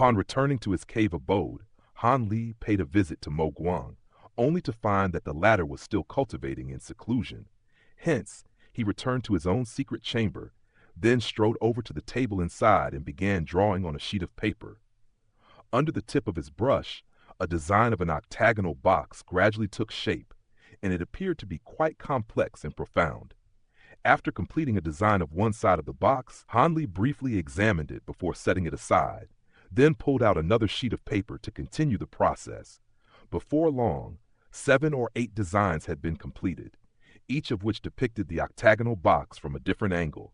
Upon returning to his cave abode, Han Li paid a visit to Mo Guang, only to find that the latter was still cultivating in seclusion. Hence, he returned to his own secret chamber, then strode over to the table inside and began drawing on a sheet of paper. Under the tip of his brush, a design of an octagonal box gradually took shape, and it appeared to be quite complex and profound. After completing a design of one side of the box, Han Li briefly examined it before setting it aside, then pulled out another sheet of paper to continue the process. Before long, 7 or 8 designs had been completed, each of which depicted the octagonal box from a different angle.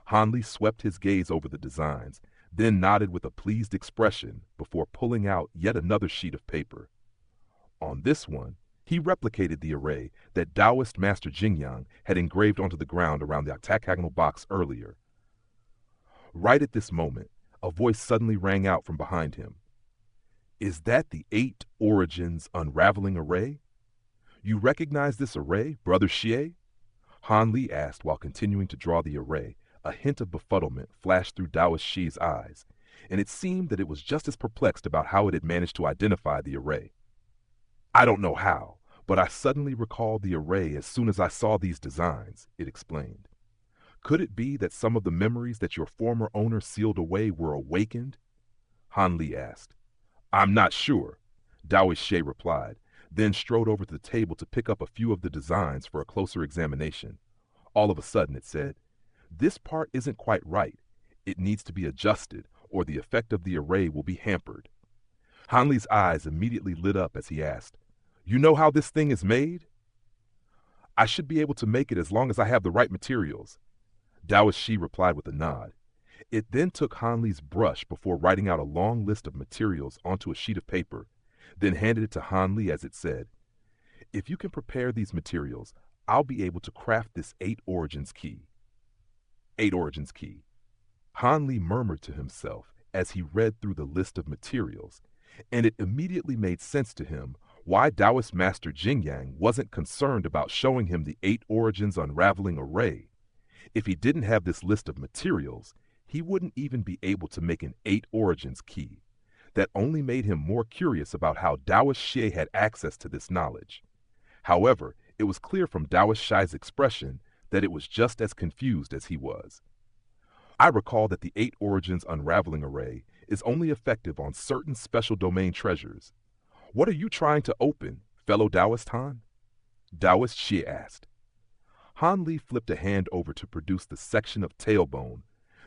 Han Li swept his gaze over the designs, then nodded with a pleased expression before pulling out yet another sheet of paper. On this one, he replicated the array that Taoist Master Jingyang had engraved onto the ground around the octagonal box earlier. Right at this moment, a voice suddenly rang out from behind him. "Is that the 8 Origins unraveling array? You recognize this array, Brother Xie?" Han Li asked while continuing to draw the array. A hint of befuddlement flashed through Taoist Xi's eyes, and it seemed that it was just as perplexed about how it had managed to identify the array. "I don't know how, but I suddenly recalled the array as soon as I saw these designs," it explained. "Could it be that some of the memories that your former owner sealed away were awakened?" Han Li asked. "I'm not sure," Taoist Xie replied, then strode over to the table to pick up a few of the designs for a closer examination. All of a sudden it said, "This part isn't quite right. It needs to be adjusted, or the effect of the array will be hampered." Han Li's eyes immediately lit up as he asked, "You know how this thing is made?" "I should be able to make it as long as I have the right materials," Taoist Xi replied with a nod. It then took Han Li's brush before writing out a long list of materials onto a sheet of paper, then handed it to Han Li as it said, "If you can prepare these materials, I'll be able to craft this 8 Origins key." 8 Origins key. Han Li murmured to himself as he read through the list of materials, and it immediately made sense to him why Taoist Master Jingyang wasn't concerned about showing him the 8 Origins unraveling array. If he didn't have this list of materials, he wouldn't even be able to make an 8 Origins key. That only made him more curious about how Taoist Xie had access to this knowledge. However, it was clear from Taoist Xi's expression that it was just as confused as he was. "I recall that the 8 Origins unraveling array is only effective on certain special domain treasures. What are you trying to open, fellow Taoist Han?" Taoist Xie asked. Han Li flipped a hand over to produce the section of tailbone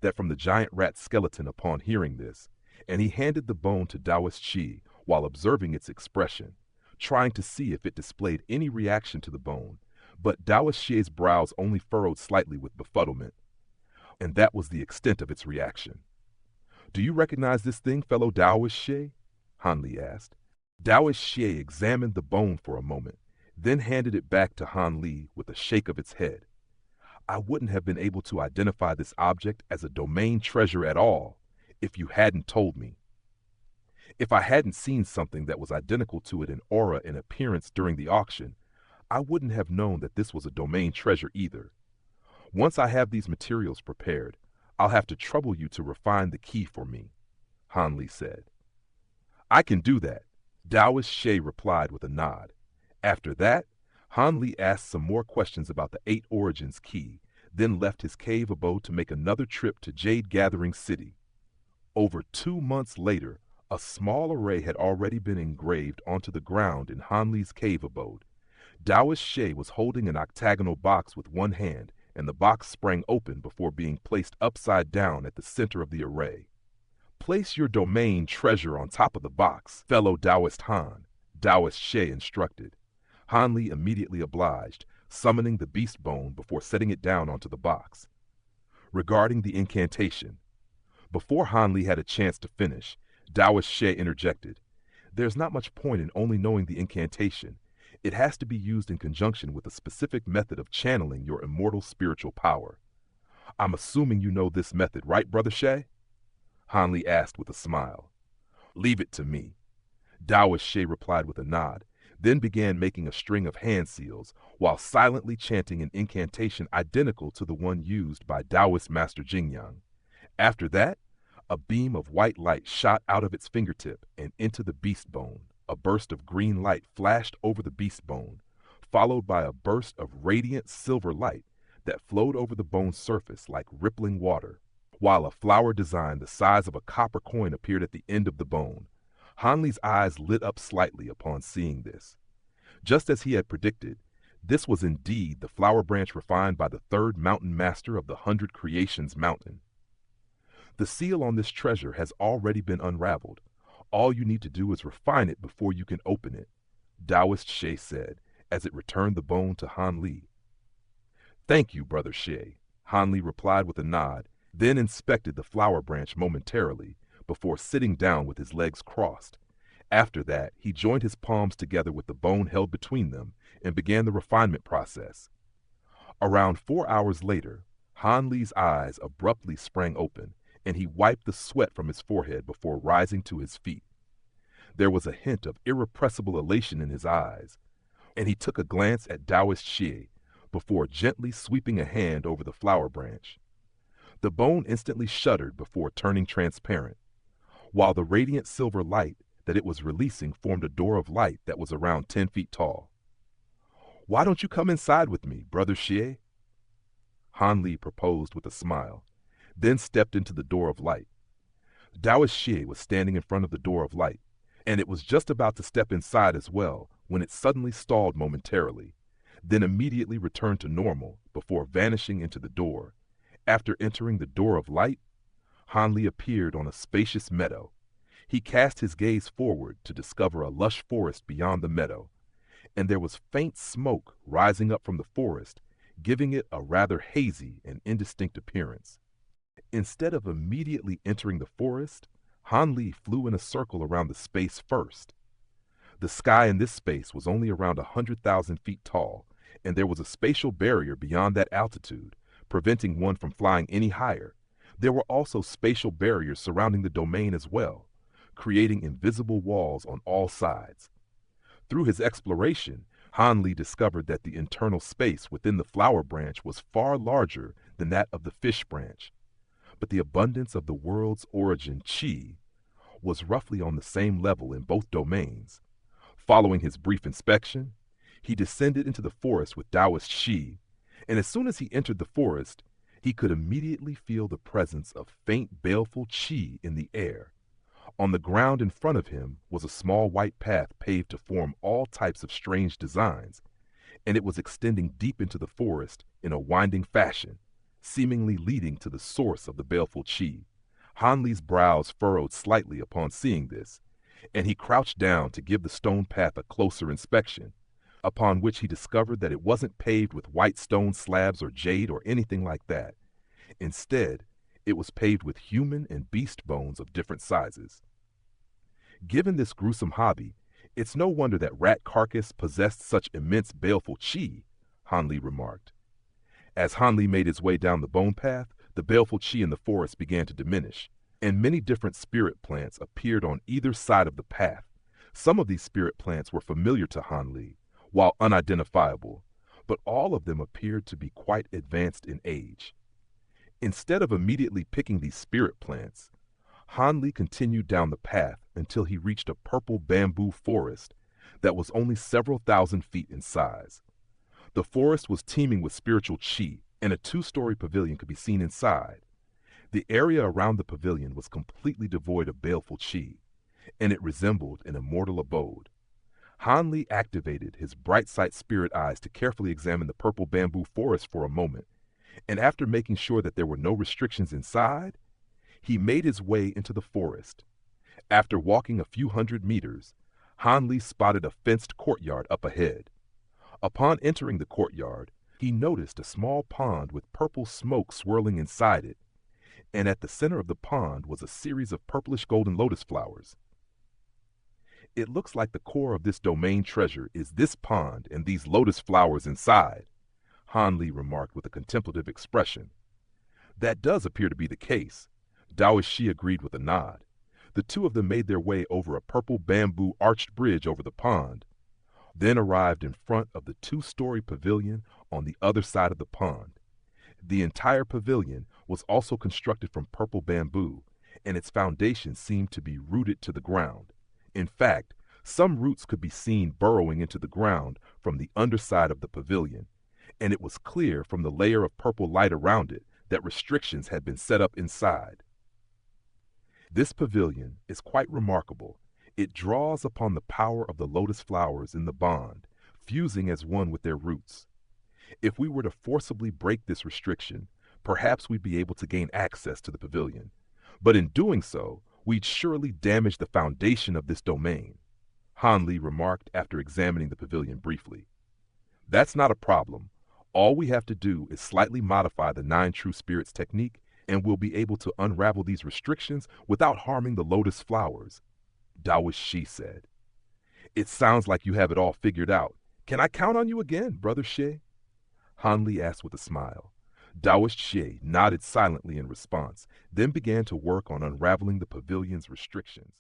that from the giant rat's skeleton upon hearing this, and he handed the bone to Taoist Xi while observing its expression, trying to see if it displayed any reaction to the bone, but Taoist Xi's brows only furrowed slightly with befuddlement, and that was the extent of its reaction. "Do you recognize this thing, fellow Taoist Xi?" Han Li asked. Taoist Xi examined the bone for a moment, then handed it back to Han Li with a shake of its head. "I wouldn't have been able to identify this object as a domain treasure at all if you hadn't told me. If I hadn't seen something that was identical to it in aura and appearance during the auction, I wouldn't have known that this was a domain treasure either. Once I have these materials prepared, I'll have to trouble you to refine the key for me," Han Li said. "I can do that," Taoist Xie replied with a nod. After that, Han Li asked some more questions about the 8 Origins key, then left his cave abode to make another trip to Jade Gathering City. Over 2 months later, a small array had already been engraved onto the ground in Han Li's cave abode. Taoist Xie was holding an octagonal box with one hand, and the box sprang open before being placed upside down at the center of the array. "Place your domain treasure on top of the box, fellow Taoist Han," Taoist Xie instructed. Han Li immediately obliged, summoning the beast bone before setting it down onto the box. Regarding the incantation, before Han Li had a chance to finish, Taoist Xie interjected, "There's not much point in only knowing the incantation. It has to be used in conjunction with a specific method of channeling your immortal spiritual power. I'm assuming you know this method, right, Brother Xie?" Han Li asked with a smile. "Leave it to me," Taoist Xie replied with a nod, then began making a string of hand seals while silently chanting an incantation identical to the one used by Taoist Master Jingyang. After that, A beam of white light shot out of its fingertip and into the beast bone. A burst of green light flashed over the beast bone, followed by a burst of radiant silver light that flowed over the bone's surface like rippling water, while a flower design the size of a copper coin appeared at the end of the bone. Hanli's eyes lit up slightly upon seeing this. Just as he had predicted, this was indeed the flower branch refined by the third mountain master of the 100 Creations Mountain. The seal on this treasure has already been unraveled. All you need to do is refine it before you can open it, Taoist Xie said, as it returned the bone to Han Li. Thank you, Brother Xie, Han Li replied with a nod, then inspected the flower branch momentarily before sitting down with his legs crossed. After that, he joined his palms together with the bone held between them and began the refinement process. Around 4 hours later, Han Li's eyes abruptly sprang open, and he wiped the sweat from his forehead before rising to his feet. There was a hint of irrepressible elation in his eyes, and he took a glance at Taoist Xie before gently sweeping a hand over the flower branch. The bone instantly shuddered before turning transparent, while the radiant silver light that it was releasing formed a door of light that was around 10 feet tall. Why don't you come inside with me, Brother Xie? Han Li proposed with a smile, then stepped into the door of light. Taoist Xie was standing in front of the door of light, and it was just about to step inside as well when it suddenly stalled momentarily, then immediately returned to normal before vanishing into the door. After entering the door of light, Han Li appeared on a spacious meadow. He cast his gaze forward to discover a lush forest beyond the meadow, and there was faint smoke rising up from the forest, giving it a rather hazy and indistinct appearance. Instead of immediately entering the forest, Han Li flew in a circle around the space first. The sky in this space was only around 100,000 feet tall, and there was a spatial barrier beyond that altitude, preventing one from flying any higher. There were also spatial barriers surrounding the domain as well, creating invisible walls on all sides. Through his exploration, Han Li discovered that the internal space within the flower branch was far larger than that of the fish branch, but the abundance of the world's origin Qi was roughly on the same level in both domains. Following his brief inspection, he descended into the forest with Taoist Xie, and as soon as he entered the forest, he could immediately feel the presence of faint baleful Qi in the air. On the ground in front of him was a small white path paved to form all types of strange designs, and it was extending deep into the forest in a winding fashion, seemingly leading to the source of the baleful Qi. Han Li's brows furrowed slightly upon seeing this, and he crouched down to give the stone path a closer inspection, upon which he discovered that it wasn't paved with white stone slabs or jade or anything like that. Instead, it was paved with human and beast bones of different sizes. Given this gruesome hobby, it's no wonder that rat carcass possessed such immense baleful Qi, Han Li remarked. As Han Li made his way down the bone path, the baleful Qi in the forest began to diminish, and many different spirit plants appeared on either side of the path. Some of these spirit plants were familiar to Han Li, while unidentifiable, but all of them appeared to be quite advanced in age. Instead of immediately picking these spirit plants, Han Li continued down the path until he reached a purple bamboo forest that was only several thousand feet in size. The forest was teeming with spiritual Qi, and a 2-story pavilion could be seen inside. The area around the pavilion was completely devoid of baleful Qi, and it resembled an immortal abode. Han Li activated his bright sight spirit eyes to carefully examine the purple bamboo forest for a moment, and after making sure that there were no restrictions inside, he made his way into the forest. After walking a few hundred meters, Han Li spotted a fenced courtyard up ahead. Upon entering the courtyard, he noticed a small pond with purple smoke swirling inside it, and at the center of the pond was a series of purplish golden lotus flowers. It looks like the core of this domain treasure is this pond and these lotus flowers inside, Han Li remarked with a contemplative expression. That does appear to be the case, Taoist Xie agreed with a nod. The two of them made their way over a purple bamboo arched bridge over the pond, then arrived in front of the 2-story pavilion on the other side of the pond. The entire pavilion was also constructed from purple bamboo, and its foundation seemed to be rooted to the ground. In fact, some roots could be seen burrowing into the ground from the underside of the pavilion, and it was clear from the layer of purple light around it that restrictions had been set up inside. This pavilion is quite remarkable. It draws upon the power of the lotus flowers in the bond, fusing as one with their roots. If we were to forcibly break this restriction, perhaps we'd be able to gain access to the pavilion. But in doing so, we'd surely damage the foundation of this domain, Han Li remarked after examining the pavilion briefly. That's not a problem. All we have to do is slightly modify the Nine True Spirits technique, and we'll be able to unravel these restrictions without harming the lotus flowers, Taoist Shi said. It sounds like you have it all figured out. Can I count on you again, Brother Xie? Han Li asked with a smile. Taoist Xie nodded silently in response, then began to work on unraveling the pavilion's restrictions.